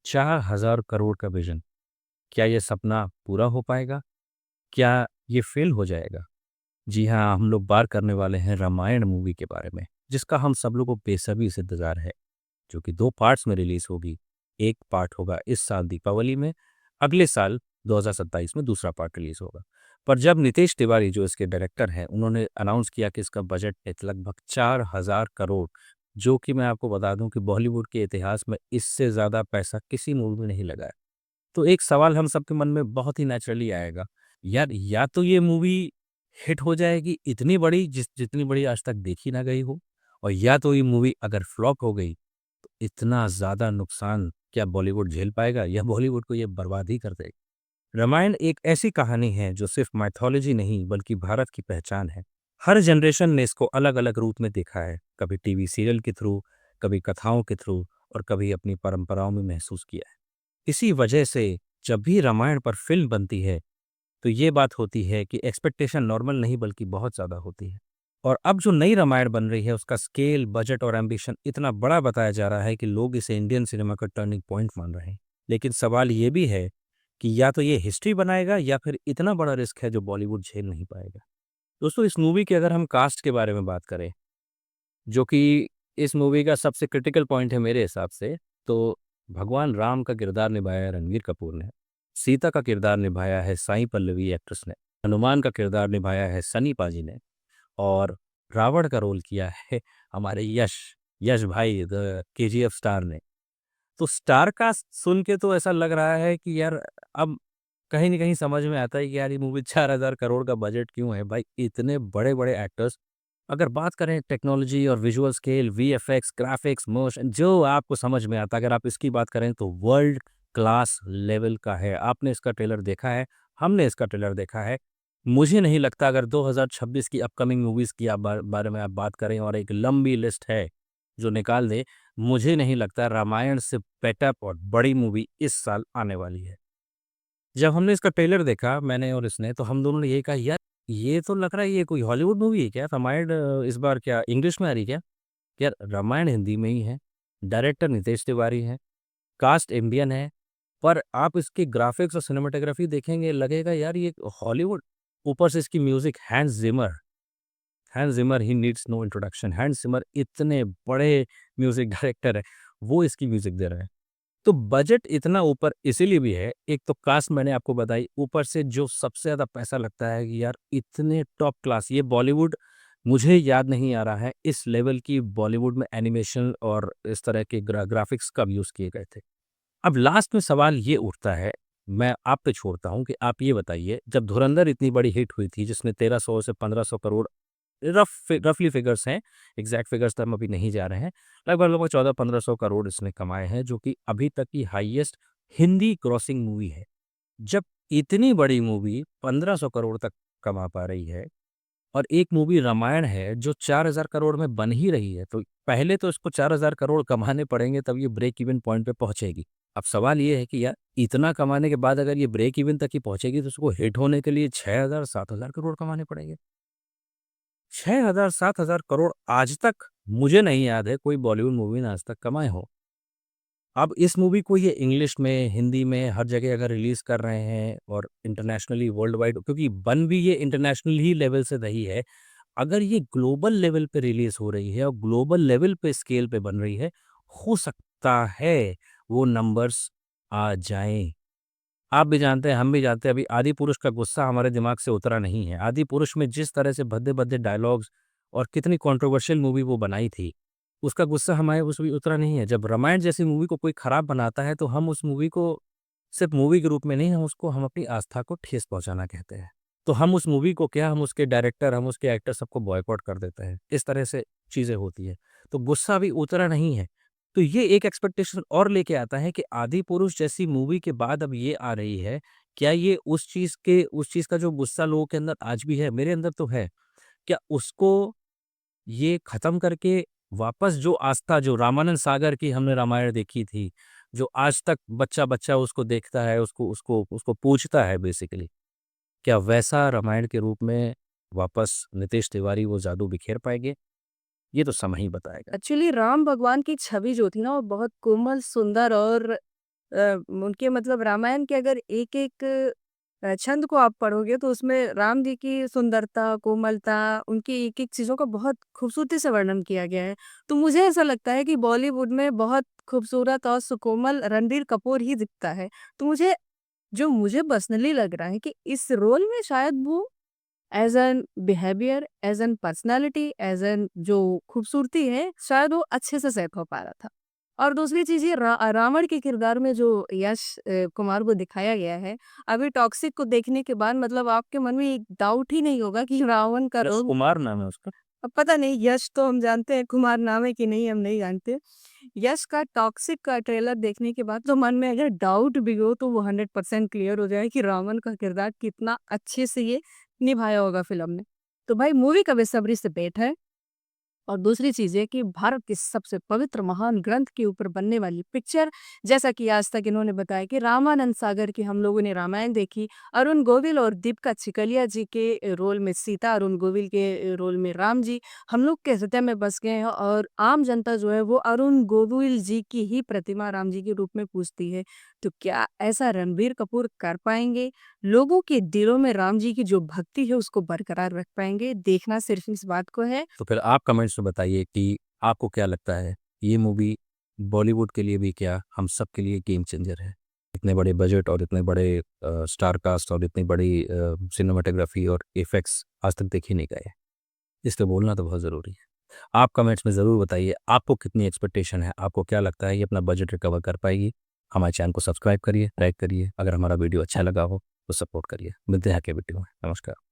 4,000 करोड़ का विज़न, क्या ये सपना पूरा हो पाएगा? क्या ये फ़ेल हो जाएगा? जी हाँ, हम लोग बात करने वाले हैं रामायण मूवी के बारे में, जिसका हम सब लोगों को बेसब्री से इंतज़ार है, जो कि 2 पार्ट्स में रिलीज़ होगी। एक पार्ट होगा इस साल दीपावली में, अगले साल 2027 में दूसरा पार्ट रिलीज़ होगा। पर जब नितेश तिवारी जो इसके डायरेक्टर हैं, उन्होंने अनाउंस किया कि इसका बजट है लगभग 4,000 करोड़, जो कि मैं आपको बता दूँ कि बॉलीवुड के इतिहास में इससे ज़्यादा पैसा किसी मूवी में नहीं लगा है। तो एक सवाल हम सबके मन में बहुत ही नेचुरली आएगा, यार या तो ये मूवी हिट हो जाएगी इतनी बड़ी जितनी बड़ी आज तक देखी ना गई हो, और या तो ये मूवी अगर फ्लॉप हो गई तो इतना ज़्यादा नुकसान क्या बॉलीवुड झेल पाएगा या बॉलीवुड को ये बर्बाद ही कर देगा। रामायण एक ऐसी कहानी है जो सिर्फ माइथोलॉजी नहीं बल्कि भारत की पहचान है। हर जनरेशन ने इसको अलग-अलग रूप में देखा है, कभी टीवी सीरियल के थ्रू, कभी कथाओं के थ्रू और कभी अपनी परंपराओं में महसूस किया है। इसी वजह से जब भी रामायण पर फ़िल्म बनती है, तो ये बात होती है कि एक्सपेक्टेशन नॉर्मल नहीं बल्कि बहुत ज़्यादा होती है। और अब जो नई रामायण बन रही है उसका स्केल, बजट और एम्बिशन इतना बड़ा बताया जा रहा है कि लोग इसे इंडियन सिनेमा का टर्निंग पॉइंट मान रहे हैं। लेकिन सवाल ये भी है कि या तो ये हिस्ट्री बनाएगा या फिर इतना बड़ा रिस्क है जो बॉलीवुड झेल नहीं पाएगा। दोस्तों, इस मूवी की अगर हम कास्ट के बारे में बात करें, जो कि इस मूवी का सबसे क्रिटिकल पॉइंट है मेरे हिसाब से, तो भगवान राम का किरदार निभाया है रणवीर कपूर ने, सीता का किरदार निभाया है साई पल्लवी एक्ट्रेस ने, हनुमान का किरदार निभाया है सनी पाजी ने, और रावण का रोल किया है हमारे यश यश भाई द केजीएफ स्टार ने। तो स्टार कास्ट सुन के तो ऐसा लग रहा है कि यार अब कहीं न कहीं समझ में आता है कि यार ये मूवी 4,000 करोड़ का बजट क्यों है भाई, इतने बड़े-बड़े एक्टर्स। अगर बात करें टेक्नोलॉजी और visual scale, VFX, graphics, motion जो आपको समझ में आता है, अगर आप इसकी बात करें तो वर्ल्ड क्लास लेवल का है। आपने इसका ट्रेलर देखा है, हमने इसका ट्रेलर देखा है। मुझे नहीं लगता अगर 2026 की अपकमिंग मूवीज़ की आप बारे में आप बात करें और एक लंबी लिस्ट है जो निकाल दें, मुझे नहीं लगता रामायण से बेटर और बड़ी मूवी इस साल आने वाली है। जब हमने इसका ट्रेलर देखा मैंने और इसने, तो हम दोनों ने यही कहा, यार ये तो लग रहा है ये कोई हॉलीवुड मूवी है क्या? रामायण इस बार क्या इंग्लिश में आ रही है क्या? यार रामायण हिंदी में ही है, डायरेक्टर नितेश तिवारी हैं, कास्ट इंडियन है, पर आप इसके ग्राफिक्स और सिनेमैटोग्राफी देखेंगे लगेगा यार ये हॉलीवुड। ऊपर से इसकी म्यूजिक हैंस जिमर ही needs no introduction. Hans Zimmer इतने बड़े म्यूजिक डायरेक्टर हैं, वो इसकी म्यूजिक दे रहे हैं। तो बजट इतना ऊपर इसीलिए भी है, एक तो कास्ट मैंने आपको बताई, ऊपर से जो सबसे ज़्यादा पैसा लगता है कि यार इतने टॉप क्लास ये बॉलीवुड, मुझे याद नहीं आ रहा है इस लेवल की बॉलीवुड में एनिमेशन और इस तरह के ग्राफिक्स कब यूज़ किए गए थे। अब लास्ट में सवाल ये उठता है, मैं आप पे छोड़ता हूँ कि आप ये बताइए, जब धुरंधर इतनी बड़ी हिट हुई थी जिसने 1300 से 1500 करोड़, रफली फिगर्स हैं, एग्ज़ैक्ट फिगर्स तो हम अभी नहीं जा रहे हैं। लगभग-लगभग 14-1500 करोड़ इसने कमाए हैं, जो कि अभी तक की हाईएस्ट हिंदी ग्रॉसिंग मूवी है। जब इतनी बड़ी मूवी 1500 करोड़ तक कमा पा रही है और एक मूवी रामायण है जो 4,000 करोड़ में बन ही रही है, तो पहले तो इसको 4,000 करोड़ कमाने पड़ेंगे तब ये ब्रेक इवन पॉइंट पे पहुँचेगी। अब सवाल ये है कि यार इतना कमाने के बाद अगर ये ब्रेक इवन तक ही पहुँचेगी तो उसको हिट होने के लिए 6,000 7,000 करोड़ कमाने पड़ेंगे। 6,000 7,000 करोड़ आज तक मुझे नहीं याद है कोई बॉलीवुड मूवी ने आज तक कमाए हों। अब इस मूवी को ये इंग्लिश में, हिंदी में हर जगह अगर रिलीज़ कर रहे हैं और इंटरनेशनली वर्ल्ड वाइड, क्योंकि बन भी ये इंटरनेशनल ही लेवल से रही है। अगर ये ग्लोबल लेवल पे रिलीज़ हो रही है और ग्लोबल लेवल पे स्केल पे बन रही है, हो सकता है वो नंबर्स आ जाएँ। आप भी जानते हैं, हम भी जानते हैं, अभी आदिपुरुष का गुस्सा हमारे दिमाग से उतरा नहीं है। आदिपुरुष में जिस तरह से भद्दे-भद्दे डायलॉग्स और कितनी कंट्रोवर्शियल मूवी वो बनाई थी, उसका गुस्सा हमारे उस भी उतरा नहीं है। जब रामायण जैसी मूवी को कोई खराब बनाता है, तो हम उस मूवी को सिर्फ़ मूवी के रूप में नहीं, हम अपनी आस्था को ठेस पहुँचाना कहते हैं। तो हम उस मूवी को क्या, हम उसके डायरेक्टर, हम उसके एक्टर सबको बॉयकॉट कर देते हैं। इस तरह से चीज़ें होती हैं। तो गुस्सा अभी उतरा नहीं है। तो ये एक एक्सपेक्टेशन और लेके आता है कि आदिपुरुष जैसी मूवी के बाद अब ये आ रही है, क्या ये उस चीज़ का जो गुस्सा लोगों के अंदर आज भी है, मेरे अंदर तो है, क्या उसको ये खत्म करके वापस जो आस्था, जो रामानंद सागर की हमने रामायण देखी थी, जो आज तक बच्चा-बच्चा उसको देखता है, उसको पूजता है बेसिकली, क्या वैसा रामायण के रूप में वापस नितेश तिवारी वो जादू बिखेर पाएँगे? ये तो समय ही बताएगा। एक्चुअली राम भगवान की छवि जो थी ना वो बहुत कोमल, सुंदर और उनके मतलब रामायण के अगर एक-एक छंद को आप पढ़ोगे तो उसमें राम जी की सुंदरता, कोमलता, उनकी एक-एक चीज़ों का बहुत खूबसूरती से वर्णन किया गया है। तो मुझे ऐसा लगता है कि बॉलीवुड में बहुत खूबसूरत और सुकोमल रणबीर कपूर ही दिखता है। तो मुझे पर्सनली लग रहा है कि इस रोल में शायद वो as an behaviour, as an personality, as an जो खूबसूरती है, शायद वो अच्छे से सेट हो पा रहा था। और दूसरी चीज़ ये रावण के किरदार में जो यश कुमार को दिखाया गया है, अभी टॉक्सिक को देखने के बाद मतलब आपके मन में एक डाउट ही नहीं होगा कि रावण का यश रोल कुमार नाम है उसका? अब पता नहीं यश तो हम जानते हैं, कुमार नाम है कि नहीं हम नहीं जानते। यश का टॉक्सिक का ट्रेलर देखने के बाद तो मन में अगर डाउट भी हो तो वो 100% क्लियर हो जाए कि रावण का किरदार कितना अच्छे से ये निभाया होगा फ़िल्म ने। तो भाई मूवी का बेसब्री से वेट है। और दूसरी चीज़ ये कि भारत के सबसे पवित्र महान ग्रंथ के ऊपर बनने वाली पिक्चर, जैसा कि आज तक इन्होंने बताया कि रामानंद सागर की हम लोगों ने रामायण देखी, अरुण गोविल और दीपिका चिखलिया जी के रोल में सीता, अरुण गोविल के रोल में राम जी, हम लोग के हृदय में बस गए हैं और आम जनता जो है वो अरुण गोविल जी की ही प्रतिमा राम जी के रूप में पूजती है। तो क्या ऐसा रणबीर कपूर कर पाएँगे? लोगों के दिलों में राम जी की जो भक्ति है उसको बरकरार रख पाएँगे? देखना सिर्फ़ इस बात को है। तो फिर आप कमेंट्स में बताइए कि आपको क्या लगता है, ये मूवी बॉलीवुड के लिए भी क्या हम सब के लिए गेम चेंजर है? इतने बड़े बजट और इतने बड़े स्टार कास्ट और इतनी बड़ी सिनेमेटोग्राफी और इफ़ेक्ट्स आज तक देखे नहीं गए। इस पे बोलना तो बहुत ज़रूरी है। आप कमेंट्स में ज़रूर बताइए, आपको कितनी एक्सपेक्टेशन है? आपको क्या लगता है ये अपना बजट रिकवर कर पाएगी? हमारे चैनल को सब्सक्राइब करिए, लाइक करिए। अगर हमारा वीडियो अच्छा लगा हो तो सपोर्ट करिए। मिलते हैं अगले वीडियो में। नमस्कार।